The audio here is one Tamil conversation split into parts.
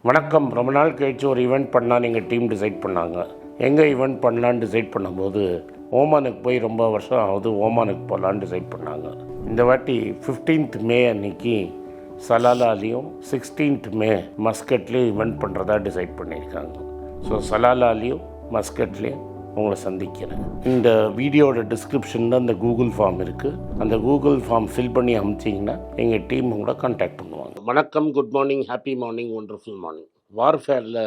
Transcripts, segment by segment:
வணக்கம். ரொம்ப நாள் கழிச்சு ஒரு ஈவெண்ட் பண்ணால் எங்கள் டீம் டிசைட் பண்ணாங்க. எங்கே ஈவெண்ட் பண்ணலான்னு டிசைட் பண்ணும்போது ஓமானுக்கு போய் ரொம்ப வருஷம் ஆகுது, ஓமானுக்கு போகலான்னு டிசைட் பண்ணாங்க. இந்த வாட்டி 15th மே அன்னைக்கு சலாலாலையும் 16th மே மஸ்கட்லேயும் ஈவெண்ட் பண்ணுறதா டிசைட் பண்ணியிருக்காங்க. ஸோ சலாலாலையும் மஸ்கட்லேயும் உங்களை சந்திக்கிறேன். இந்த வீடியோட டிஸ்கிரிப்ஷனில் அந்த கூகுள் ஃபார்ம் இருக்குது. அந்த கூகுள் ஃபார்ம் ஃபில் பண்ணி அனுப்பிச்சிங்கன்னா எங்கள் டீம் உங்களை கான்டாக்ட் பண்ணுவாங்க. வணக்கம், good morning, happy morning, wonderful morning. வார்ஃபேரில்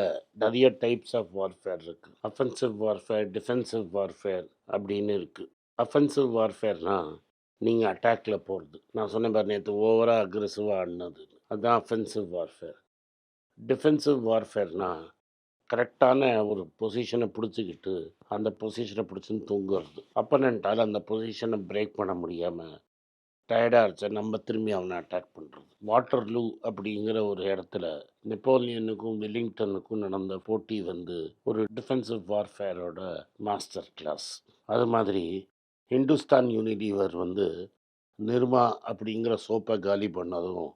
நிறைய டைப்ஸ் ஆஃப் வார்ஃபேர் இருக்குது. அஃபென்சிவ் வார்ஃபேர், டிஃபென்சிவ் வார்ஃபேர் அப்படின்னு இருக்குது. அஃபென்சிவ் வார்ஃபேர்னால் நீங்கள் அட்டாக்கில் போகிறது. நான் சொன்னேன் பாரு, நேற்று ஓவராக அக்ரெசிவாக ஆடினது, அதுதான் அஃபென்சிவ் வார்ஃபேர். டிஃபென்சிவ் வார்ஃபேர்னால் கரெக்டான ஒரு பொசிஷனை பிடிச்சிக்கிட்டு அந்த பொசிஷனை பிடிச்சின்னு தூங்குறது. அப்போனன்ட்டால் அந்த பொசிஷனை பிரேக் பண்ண முடியாமல் டயர்டாக இருந்துச்சு, நம்ம திரும்பி அவனை அட்டாக் பண்ணுறது. வாட்டர்லூ அப்படிங்கிற ஒரு இடத்துல நெப்போலியனுக்கும் வெல்லிங்டனுக்கும் நடந்த போட்டி ஒரு டிஃபென்சிவ் வார்ஃபேரோட மாஸ்டர் கிளாஸ். அது மாதிரி ஹிந்துஸ்தான் யூனிலீவர் நிர்மா அப்படிங்கிற சோப்பை காலி பண்ணதும்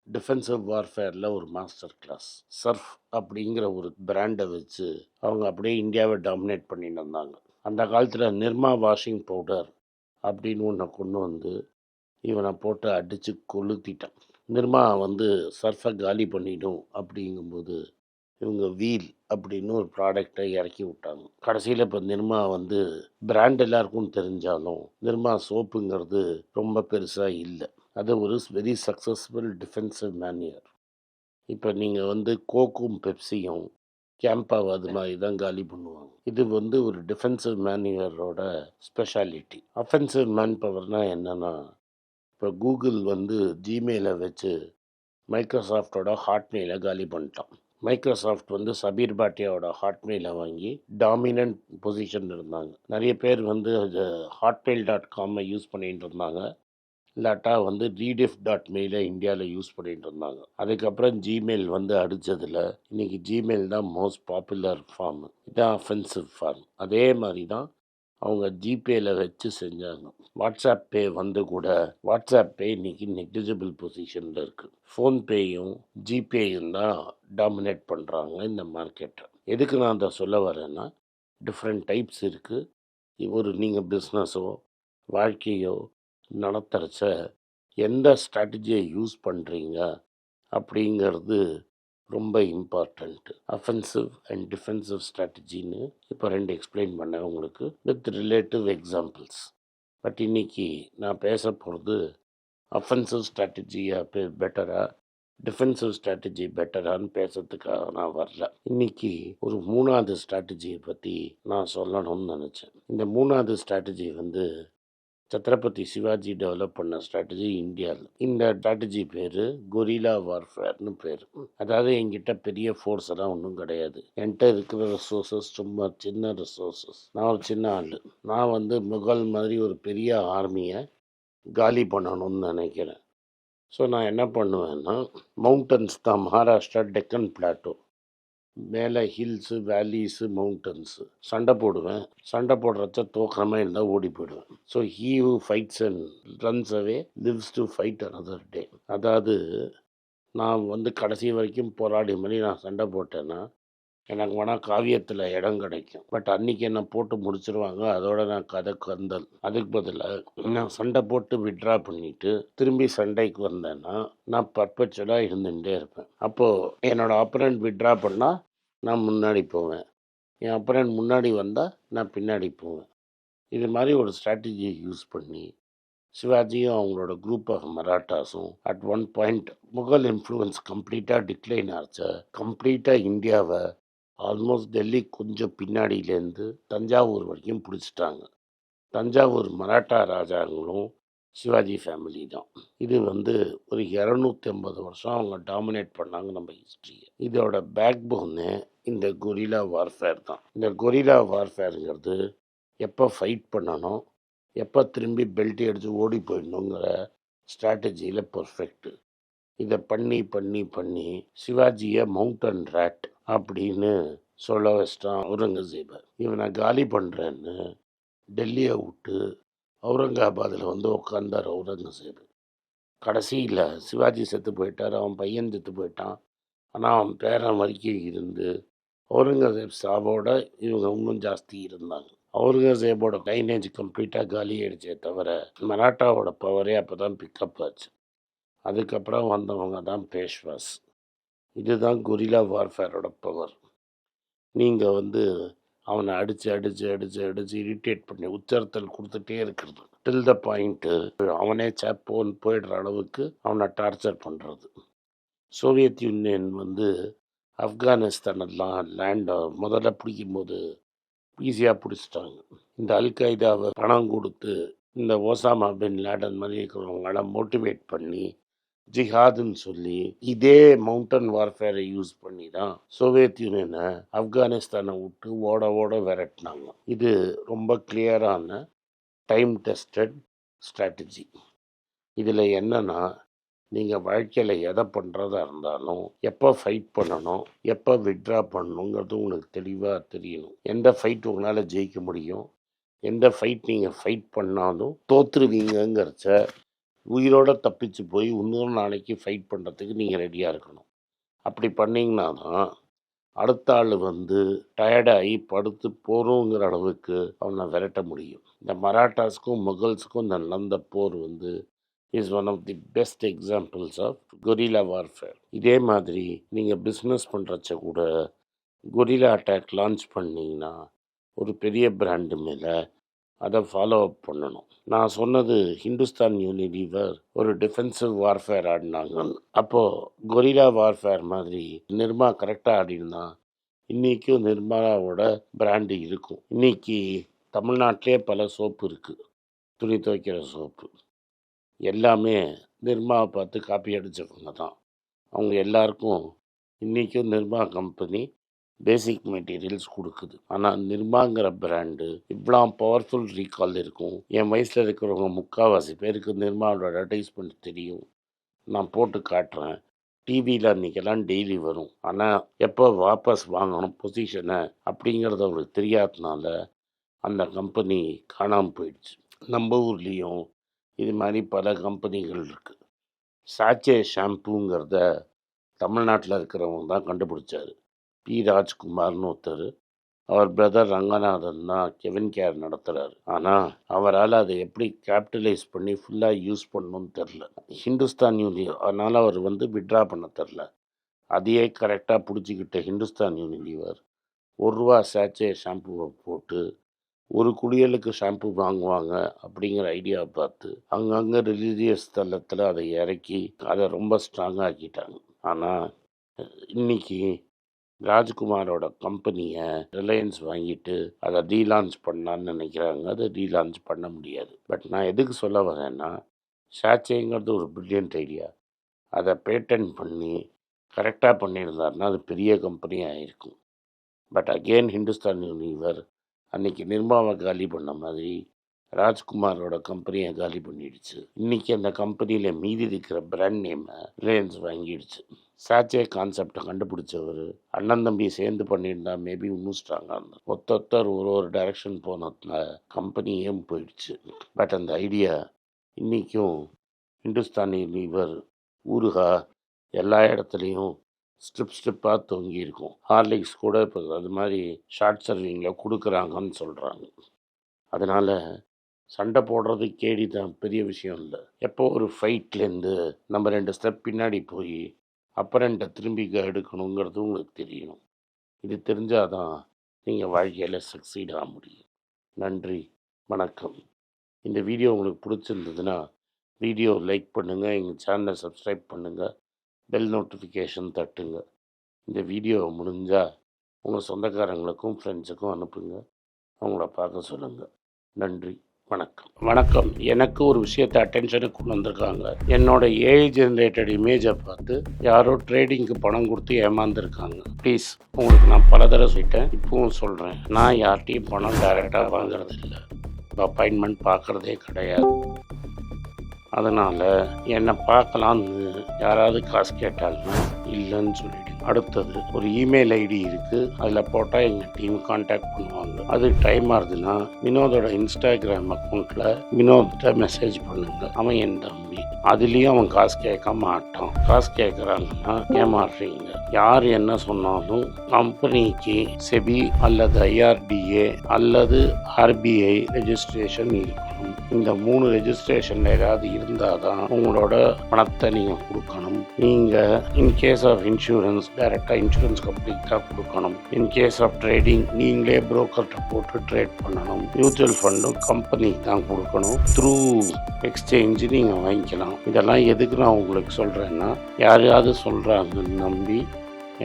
டிஃபென்சிவ் வார்ஃபேரில் ஒரு மாஸ்டர் கிளாஸ். சர்ஃப் அப்படிங்கிற ஒரு பிராண்டை வச்சு அவங்க அப்படியே இந்தியாவை டாமினேட் பண்ணிட்டு வந்தாங்க. அந்த காலத்தில் நிர்மா வாஷிங் பவுடர் அப்படின்னு ஒன்றை கொண்டு இவனை போட்டு அடித்து கொளுத்திட்டான். நிர்மா சர்ஃபை காலி பண்ணிடும் அப்படிங்கும்போது இவங்க வீல் அப்படின்னு ஒரு ப்ராடக்டை இறக்கி விட்டாங்க. கடைசியில் இப்போ நிர்மா பிராண்ட் எல்லாருக்கும் தெரிஞ்சாலும் நிர்மா சோப்புங்கிறது ரொம்ப பெருசாக இல்லை. அது ஒரு வெரி சக்ஸஸ்ஃபுல் டிஃபென்சிவ் மேனியர். இப்போ நீங்கள் கோக்கும் பெப்சியும் கேம்பாவும் அது மாதிரி தான் காலி பண்ணுவாங்க. இது ஒரு டிஃபென்சிவ் மேனியரோட ஸ்பெஷாலிட்டி. அஃபென்சிவ் மேன் பவர்னால் என்னென்னா, இப்போ கூகுள் ஜிமெயிலை வச்சு மைக்ரோசாஃப்டோட ஹாட்மெயிலை காலி பண்ணிட்டான். மைக்ரோசாஃப்ட் சபீர் பாட்டியாவோட ஹாட்மெயிலை வாங்கி டாமினன்ட் பொசிஷன் இருந்தாங்க. நிறைய பேர் hotmail.com யூஸ் பண்ணிட்டு இருந்தாங்க. இல்லாட்டா ரீடிஃப்.மெயிலை இந்தியாவில் யூஸ் பண்ணிட்டு இருந்தாங்க. அதுக்கப்புறம் ஜிமெயில் அடித்ததில் இன்றைக்கி ஜிமெயில் தான் மோஸ்ட் பாப்புலர் ஃபார்ம். இதுதான் அஃபென்சிவ் ஃபார்ம். அதே மாதிரி தான் அவங்க ஜிபேயில் வச்சு செஞ்சாங்க. வாட்ஸ்அப் பே கூட வாட்ஸ்அப் பே இன்றைக்கி நெக்லிஜிபிள் பொசிஷனில் இருக்குது. ஃபோன்பேயும் ஜிபேயும் தான் டாமினேட் பண்ணுறாங்க இந்த மார்க்கெட்டை. எதுக்கு நான் அதை சொல்ல வரேன்னா, டிஃப்ரெண்ட் டைப்ஸ் இருக்குது. நீங்கள் பிஸ்னஸோ வாழ்க்கையோ நடத்துகிறச்ச எந்த ஸ்ட்ராட்டஜியை யூஸ் பண்ணுறீங்க அப்படிங்கிறது ரொம்ப இம்பார்ட்டண்ட்டு. அஃபென்சிவ் அண்ட் டிஃபென்சிவ் ஸ்ட்ராட்டஜின்னு இப்போ 2 எக்ஸ்பிளைன் பண்ணேன் உங்களுக்கு வித் ரிலேட்டிவ் எக்ஸாம்பிள்ஸ். பட் இன்றைக்கி நான் பேச போகிறது அஃபென்சிவ் ஸ்ட்ராட்டஜியாக பெட்டரா, டிஃபென்சிவ் ஸ்ட்ராட்டஜி பெட்டரான்னு பேசுறதுக்காக நான் வரல. இன்றைக்கி ஒரு 3வது ஸ்ட்ராட்டஜியை பற்றி நான் சொல்லணும்னு நினச்சேன். இந்த 3வது ஸ்ட்ராட்டஜி சத்ரபதி சிவாஜி டெவலப் பண்ண ஸ்ட்ராட்டஜி இந்தியாவில். இந்த ஸ்ட்ராட்டஜி பேர் கொரில்லா வார்ஃபேர்னு பேர். அதாவது என்கிட்ட பெரிய ஃபோர்ஸ் எல்லாம் ஒன்றும் கிடையாது. என்கிட்ட இருக்கிற ரிசோர்ஸஸ் ரொம்ப சின்ன ரிசோர்ஸஸ். நான் ஒரு சின்ன ஆள். நான் முகல் மாதிரி ஒரு பெரிய ஆர்மியை காலி பண்ணணும்னு நினைக்கிறேன். ஸோ நான் என்ன பண்ணுவேன்னா, மவுண்டன்ஸ் தான் மகாராஷ்டிரா டெக்கன் பிளாட்டோ, மேலே ஹில்ஸு, வேலிஸு, மவுண்டன்ஸு சண்டை போடுவேன். சண்டை போடுறச்ச தோக்கிற இருந்தால் ஓடி போயிடுவேன். So he who fights and runs away lives to fight another day. அதாவது நான் கடைசி வரைக்கும் போராடி மாதிரி நான் சண்டை போட்டேன்னா எனக்கு வேணால் காவியத்தில் இடம் கிடைக்கும். பட் அன்றைக்கி என்னை போட்டு முடிச்சிருவாங்க. அதோட நான் கதை கந்தல். அதுக்கு பதிலாக நான் சண்டை போட்டு விட்ரா பண்ணிவிட்டு திரும்பி சண்டைக்கு வந்தேன்னா நான் பர்பச்சுவலாக இருந்துகிட்டே இருப்பேன். அப்போது என்னோடய ஆப்பனண்ட் விட்ரா பண்ணால் நான் முன்னாடி போவேன், என் ஆப்பனண்ட் முன்னாடி வந்தால் நான் பின்னாடி போவேன். இது மாதிரி ஒரு ஸ்ட்ராட்டஜியை யூஸ் பண்ணி சிவாஜியும் அவங்களோட குரூப் ஆஃப் மராட்டாஸும் at one point Mughal influence கம்ப்ளீட்டாக டிக்ளைன் ஆச்சு. கம்ப்ளீட்டாக இந்தியாவை ஆல்மோஸ்ட் டெல்லி கொஞ்சம் பின்னாடியிலேருந்து தஞ்சாவூர் வரைக்கும் பிடிச்சிட்டாங்க. தஞ்சாவூர் மராட்டா ராஜாங்களும் சிவாஜி ஃபேமிலி தான். இது ஒரு 250 வருஷம் அவங்க டாமினேட் பண்ணாங்க நம்ம ஹிஸ்ட்ரியை. இதோட பேக் போன்னு இந்த கொரில்லா வார்ஃபேர் தான். இந்த கொரில்லா வார்ஃபேருங்கிறது எப்போ ஃபைட் பண்ணணும், எப்போ திரும்பி பெல்ட் அடித்து ஓடி போயிடணுங்கிற ஸ்ட்ராட்டஜியில் பர்ஃபெக்ட்டு. இதை பண்ணி பண்ணி பண்ணி சிவாஜியை மவுண்டன் ரேட் அப்படின்னு சொல்ல வச்சிட்டான் அவுரங்கசீபை. இவனை காலி பண்ணுறேன்னு டெல்லியை விட்டு அவுரங்காபாத்தில் உட்காந்தார் அவுரங்கசீப். கடைசியில் சிவாஜி செத்து போயிட்டார், அவன் பையன் செத்து போயிட்டான், ஆனால் அவன் பேரன் வரைக்கும் இருந்து அவுரங்கசீப் சாவோட இவங்க இன்னும் ஜாஸ்தி இருந்தாங்க. அவுரங்கசீப்போட லைனேஜ் கம்ப்ளீட்டாக காலி ஆயிடுச்சே தவிர மராட்டாவோட பவரே அப்போ தான் பிக்கப் ஆச்சு. அதுக்கப்புறம் வந்தவங்க தான் பேஷ்வாஸ். இதுதான் கொரில்லா வார்ஃபேரோட பவர். நீங்கள் அவனை அடித்து இரிட்டேட் பண்ணி உச்சரித்தல் கொடுத்துட்டே இருக்கிறது. டில் த பாயிண்ட்டு அவனே சேப்போன்னு போயிடுற அளவுக்கு அவனை டார்ச்சர் பண்ணுறது. சோவியத் யூனியன் ஆப்கானிஸ்தானெல்லாம் லேண்டை முதல்ல பிடிக்கும்போது ஈஸியாக பிடிச்சிட்டாங்க. இந்த அல்கைதாவை பணம் கொடுத்து இந்த ஓசாமா பின் லேடன் மாதிரி இருக்கிறவங்களாம் மோட்டிவேட் பண்ணி ஜிஹாதுன்னு சொல்லி இதே மவுண்டன் வார்ஃபேரை யூஸ் பண்ணி தான் சோவியத் யூனியனை ஆப்கானிஸ்தானை விட்டு ஓட விரட்டினாங்க. இது ரொம்ப கிளியரான டைம் டெஸ்டட் ஸ்ட்ராட்டஜி. இதில் என்னென்னா, நீங்கள் வாழ்க்கையில் எதை பண்ணுறதா இருந்தாலும் எப்போ ஃபைட் பண்ணணும், எப்போ வித்ட்ரா பண்ணணுங்கிறது உங்களுக்கு தெளிவாக தெரியணும். எந்த ஃபைட் உங்களால் ஜெயிக்க முடியும், எந்த ஃபைட் நீங்கள் ஃபைட் பண்ணாலும் தோற்றுருவீங்கிறச்ச உயிரோடு தப்பிச்சு போய் இன்னொரு நாளைக்கு ஃபைட் பண்ணுறதுக்கு நீங்கள் ரெடியாக இருக்கணும். அப்படி பண்ணிங்கன்னா தான் அடுத்த ஆள் டயர்டாகி படுத்து போகிறோங்கிற அளவுக்கு அவனை விரட்ட முடியும். இந்த மராட்டாஸ்க்கும் முகல்ஸுக்கும் இந்த நடந்த போர் is one of the best examples of guerrilla warfare. இதே மாதிரி நீங்கள் பிஸ்னஸ் பண்ணுறச்ச கூட கொரில்லா அட்டாக் லான்ச் பண்ணிங்கன்னா ஒரு பெரிய பிராண்டு மேலே அதை ஃபாலோ அப் பண்ணணும். நான் சொன்னது ஹிந்துஸ்தான் யூனிலீவர் ஒரு டிஃபென்சிவ் வார்ஃபேர் ஆடினாங்கன்னு. அப்போது கொரில்லா வார்ஃபேர் மாதிரி நிர்மா கரெக்டாக ஆடினா இன்றைக்கும் நிர்மாவோட பிராண்டு இருக்கும். இன்றைக்கி தமிழ்நாட்டிலே பல சோப்பு இருக்குது, துணி துவைக்கிற சோப்பு. எல்லாமே நிர்மாவை பார்த்து காப்பி அடித்தவங்க தான். அவங்க எல்லாருக்கும் இன்றைக்கும் நிர்மா கம்பெனி பேசிக் மெட்டீரியல்ஸ் கொடுக்குது. ஆனால் நிர்மாங்கிற பிராண்டு இவ்வளோ பவர்ஃபுல் ரீகால் இருக்கும். என் வயசில் இருக்கிறவங்க முக்கால்வாசி பேருக்கு நிர்மாவோட அட்வர்டைஸ்மெண்ட் தெரியும். நான் போட்டு காட்டுறேன். டிவியில் அன்றைக்கெல்லாம் டெய்லி வரும். ஆனால் எப்போ வாபஸ் வாங்கணும் பொசிஷனை அப்படிங்கிறது அவங்களுக்கு தெரியாததுனால அந்த கம்பெனி காணாமல் போயிடுச்சு. நம்ம ஊர்லேயும் இது மாதிரி பல கம்பெனிகள் இருக்குது. சாச்சே ஷாம்பூங்கிறத தமிழ்நாட்டில் இருக்கிறவங்க தான் கண்டுபிடிச்சாரு. பி ராஜ்குமார்னு ஒருத்தர். அவர் பிரதர் ரங்கநாதன் தான் கெவின் கேர் நடத்துகிறார். ஆனால் அவரால் அதை எப்படி கேபிட்டலைஸ் பண்ணி ஃபுல்லாக யூஸ் பண்ணணும்னு தெரில. ஹிந்துஸ்தான் யூனிலீவர் அதனால் அவர் விட்ரா பண்ண தெரில. அதையே கரெக்டாக பிடிச்சிக்கிட்ட ஹிந்துஸ்தான் யூனிலீவர் ₹1 சாச்சே ஷாம்புவை போட்டு ஒரு குளியலுக்கு ஷாம்பு வாங்குவாங்க அப்படிங்கிற ஐடியாவை பார்த்து அங்கங்கே ரிலீஜியஸ் தளத்தில் அதை இறக்கி அதை ரொம்ப ஸ்ட்ராங்காக ஆக்கிட்டாங்க. ஆனால் இன்னைக்கு ராஜ்குமாரோட கம்பெனியை ரிலையன்ஸ் வாங்கிட்டு அதை ரீலான்ச் பண்ணலான்னு நினைக்கிறாங்க. அதை ரீலான்ச் பண்ண முடியாது. பட் நான் எதுக்கு சொல்ல வரேன்னா, சாச்சேங்கிறது ஒரு பிரில்லியன்ட் ஐடியா. அதை பேட்டன் பண்ணி கரெக்டாக பண்ணியிருந்தாருன்னா அது பெரிய கம்பெனியாக இருக்கும். பட் அகெயின் ஹிந்துஸ்தான் யூனிலீவர் அன்றைக்கி நிர்மாவை காலி பண்ண மாதிரி ராஜ்குமாரோட கம்பெனியை காலி பண்ணிடுச்சு. இன்றைக்கி அந்த கம்பெனியில் மீதி இருக்கிற பிராண்ட் நேமை ரிலையன்ஸ் வாங்கிடுச்சு. சாச்சே கான்செப்டை கண்டுபிடிச்சவர் அண்ணன் தம்பி சேர்ந்து பண்ணியிருந்தா மேபி இன்னும் ஸ்ட்ராங்காக இருந்தார். ஒருத்தர் ஒரு டைரக்ஷன் போனதுனால கம்பெனியே போயிடுச்சு. பட் அந்த ஐடியா இன்றைக்கும் ஹிந்துஸ்தானி லீவர் ஊருகா எல்லா இடத்துலையும் ஸ்ட்ரிப்பாக தொங்கியிருக்கும். ஹார்லிக்ஸ் கூட இப்போ அது மாதிரி ஷார்ட் சர்விங்கில் கொடுக்குறாங்கன்னு சொல்கிறாங்க. அதனால் சண்டை போடுறது கேடி தான், பெரிய விஷயம் இல்லை. எப்போ ஒரு ஃபைட்லேருந்து நம்ம 2 ஸ்டெப் பின்னாடி போய் அப்பரண்ட்டை திரும்பி எடுக்கணுங்கிறது உங்களுக்கு தெரியணும். இது தெரிஞ்சால் தான் நீங்கள் வாழ்க்கையில் சக்சீட் ஆக முடியும். நன்றி, வணக்கம். இந்த வீடியோ உங்களுக்கு பிடிச்சிருந்ததுன்னா வீடியோ லைக் பண்ணுங்கள், எங்கள் சேனலை சப்ஸ்கிரைப் பண்ணுங்கள், பெல் நோட்டிஃபிகேஷன் தட்டுங்க. இந்த வீடியோ முடிஞ்சால் உங்கள் சொந்தக்காரங்களுக்கும் ஃப்ரெண்ட்ஸுக்கும் அனுப்புங்க, அவங்கள பார்க்க சொல்லுங்கள். நன்றி, வணக்கம். எனக்கு ஒரு விஷயத்தை அட்டென்ஷனுக்கு கொண்டு வந்திருக்காங்க. என்னோட ஏஐ ஜென்ரேட்டட் இமேஜை பார்த்து யாரோ ட்ரேடிங்க்கு பணம் கொடுத்து ஏமாந்துருக்காங்க. ப்ளீஸ், உங்களுக்கு நான் பல தடவை சொல்லிட்டேன், இப்பவும் சொல்கிறேன், நான் யார்கிட்டையும் பணம் டைரெக்டாக வாங்குறது இல்லை, அப்பாயின்மெண்ட் பார்க்குறதே கிடையாது. அதனால் என்னை பார்க்கலான்னு யாராவது காசு கேட்டாங்கன்னா இல்லைன்னு சொல்லிவிடுங்க. அடுத்தது ஒரு இமெயில் ஐடி இருக்குது, அதில் போட்டால் எங்கள் டீம் கான்டாக்ட் பண்ணுவாங்க. அது டைம் ஆகுதுன்னா வினோதோட இன்ஸ்டாகிராம் அக்கௌண்ட்டில் வினோத்கிட்ட மெசேஜ் பண்ணுங்கள். அவன் என் தம்பி, அதுலேயும் அவன் காசு கேட்க மாட்டான். காசு கேட்குறாங்கன்னா ஏமாறுறீங்க. யார் என்ன சொன்னாலும் கம்பெனிக்கு செபி அல்லது ஐஆர்டிஏ அல்லது ஆர்பிஐ ரெஜிஸ்ட்ரேஷன் இருக்கணும். இந்த 3 ரெஜிஸ்ட்ரேஷன் ஏதாவது இருந்தால் தான் உங்களோட பணத்தை நீங்கள் கொடுக்கணும். நீங்கள் இன்கேஸ் ஆஃப் இன்சூரன்ஸ் டைரெக்டாக இன்சூரன்ஸ் கம்பெனிக்கு தான் கொடுக்கணும். இன்கேஸ் ஆஃப் ட்ரேடிங் நீங்களே புரோக்கர்கிட்ட போட்டு ட்ரேட் பண்ணணும். மியூச்சுவல் ஃபண்டும் கம்பெனிக்கு தான் கொடுக்கணும். த்ரூ எக்ஸ்சேஞ்சு நீங்கள் வாங்கிக்கலாம். இதெல்லாம் எதுக்கு நான் உங்களுக்கு சொல்கிறேன்னா, யாரையாவது சொல்கிறாங்கன்னு நம்பி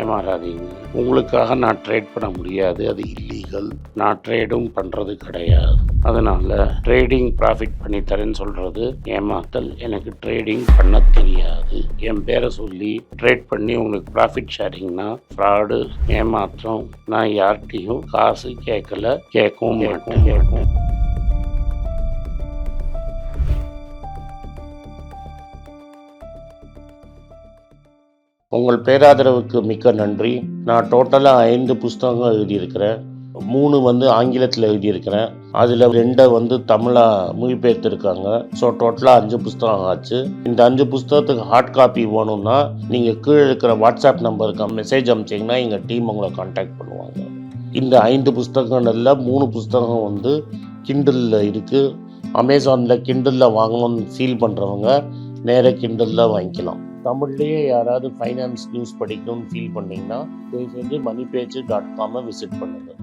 ஏமாறாதீங்க. உங்களுக்காக நான் ட்ரேட் பண்ண முடியாது, அது இல்லீகல். நான் ட்ரேடும் பண்ணுறது கிடையாது. அதனால் ட்ரேடிங் ப்ராஃபிட் பண்ணி தரேன்னு சொல்கிறது ஏமாத்தல். எனக்கு ட்ரேடிங் பண்ண தெரியாது. என் பேரை சொல்லி ட்ரேட் பண்ணி உங்களுக்கு ப்ராஃபிட் ஷேரிங்னா ஃப்ராடு, ஏமாற்றம். நான் யார்கிட்டையும் காசு கேட்கல, கேட்கவும் மாட்டேன். உங்கள் பேராதரவுக்கு மிக்க நன்றி. நான் டோட்டலாக 5 புஸ்தகங்கள் எழுதியிருக்கிறேன். 3 ஆங்கிலத்தில் எழுதியிருக்கிறேன். அதில் 2 தமிழாக மொழிபெயர்த்துருக்காங்க. ஸோ டோட்டலாக 5 புஸ்தகம் ஆச்சு. இந்த 5 புஸ்தகத்துக்கு ஹார்ட் காப்பி வேணும்னா நீங்கள் கீழே இருக்கிற வாட்ஸ்அப் நம்பருக்கு மெசேஜ் அனுப்பிச்சிங்கன்னா எங்கள் டீம் உங்களை கான்டாக்ட் பண்ணுவாங்க. இந்த 5 புஸ்தகங்களில் 3 புஸ்தகம் கிண்டலில் இருக்குது. அமேசானில் கிண்டலில் வாங்கணும்னு ஃபீல் பண்ணுறவங்க நேராக கிண்டலில் வாங்கிக்கலாம். தமிழ்லேயே யாராவது ஃபைனான்ஸ் நியூஸ் படிக்கணும்னு ஃபீல் பண்ணிங்கன்னா தயவுசெஞ்சு moneypage.com விசிட் பண்ணுங்கள்.